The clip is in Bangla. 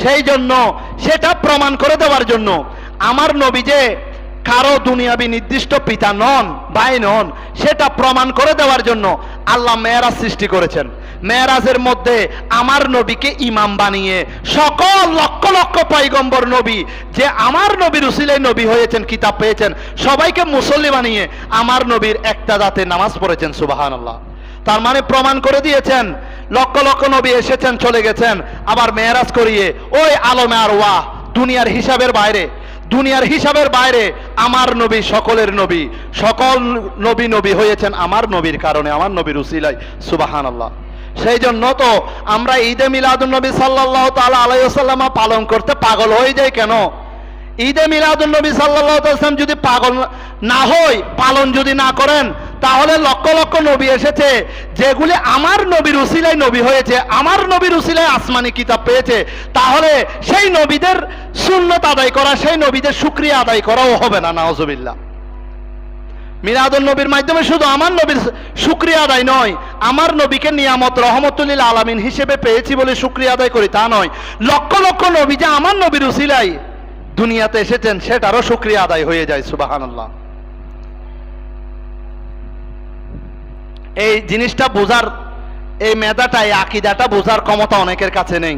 সেই জন্য সেটা প্রমাণ করে দেওয়ার জন্য আমার নবী যে কারো দুনিয়াবি নির্দিষ্ট পিতা নন, ভাই নন, সেটা প্রমাণ করে দেওয়ার জন্য আল্লাহ মেরাজ সৃষ্টি করেছেন। মেরাজের মধ্যে আমার নবীকে ইমাম বানিয়ে সকল লক্ষ লক্ষ পয়গম্বর নবী যে আমার নবীর উসিলায় নবী হয়েছেন, কিতাব পেয়েছেন, সবাইকে মুসল্লি বানিয়ে আমার নবীর একতাদাতে নামাজ পড়েছেন। সুবহানাল্লাহ। তার মানে প্রমাণ করে দিয়েছেন লক্ষ লক্ষ নবী এসেছেন, চলে গেছেন, আবার মেরাজ করিয়ে ওই আলমে আরওয়াহ দুনিয়ার হিসাবের বাইরে, দুনিয়ার হিসাবের বাইরে আমার নবী সকলের নবী, সকল নবী নবী হয়েছেন আমার নবীর কারণে, আমার নবীর উসিলায়। সুবহানাল্লাহ। সেই জন্য তো আমরা ঈদে মিলাদুন নবী সাল্লাল্লাহু তাআলা আলাইহি ওয়াসাল্লাম পালন করতে পাগল হয়ে যাই কেন? ঈদে মিলাদুন নবী সাল্লাল্লাহু আলাইহি ওয়াসাল্লাম যদি পাগল না হই, পালন যদি না করেন, তাহলে লক্ষ লক্ষ নবী এসেছে যেগুলি আমার নবীর উসিলায় নবী হয়েছে, আমার নবীর উসিলায় আসমানি কিতাব পেয়েছে, তাহলে সেই নবীদের সুন্নত আদায় করা, সেই নবীদের শুকরিয়া আদায় করাও হবে না। নাউজুবিল্লাহ। মিলাদুন নবীর মাধ্যমে শুধু আমার নবীর শুকরিয়া আদায় নয়, আমার নবীকে নিয়ামত রহমতুল লিল আলামিন হিসেবে পেয়েছি বলে শুকরিয়া আদায় করি তা নয়, লক্ষ লক্ষ নবী যে আমার নবীর উসিলায় দুনিয়াতে এসেছেন সেটারও শুকরিয়া আদায় হয়ে যায়। সুবহানাল্লাহ। এই জিনিসটা বোঝার, এই মেধাটা, এই আকীদাটা বোঝার ক্ষমতা অনেকের কাছে নেই।